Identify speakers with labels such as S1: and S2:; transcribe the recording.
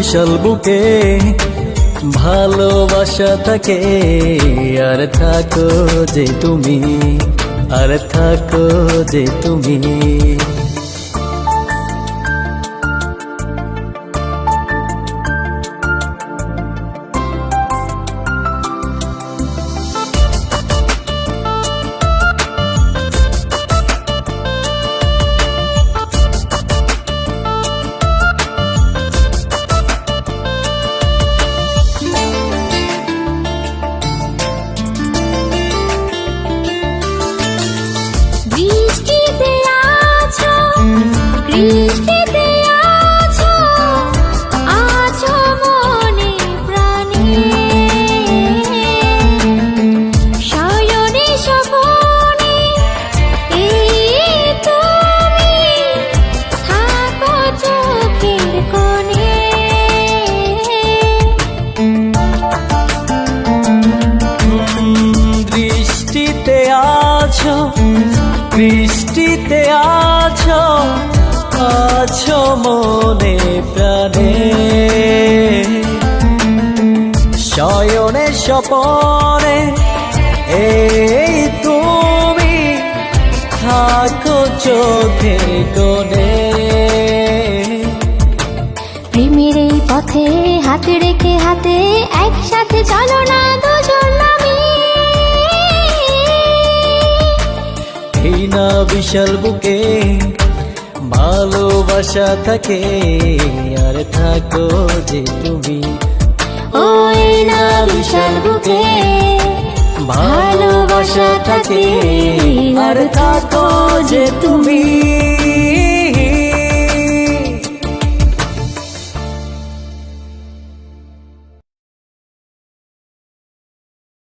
S1: বিশাল বুকে ভালোবাসা থাকে, আর থাকো যে তুমি, আর থাকো যে তুমি।
S2: বৃষ্টিতে আছো, আছো মনে প্রাণে, শয়নে স্বপনে এই তুমি থাকো চোখের কোণে।
S1: বৃষ্টিতে আছো, বৃষ্টিতে আছো, আছো মনে প্রাণে, শয়নে স্বপনে এই তুমি থাকো চোখের কোণে।
S2: প্রেমের এই পথে হাত রেখে হাতে একসাথে চলো না দুজন নামি,
S1: এই না বিশাল বুকে ভালোবাসা থাকে, আর থাকো যে তুমি।
S2: ওই না বিশাল বুকে
S1: ভালোবাসা থাকে, আর থাকো যে তুমি।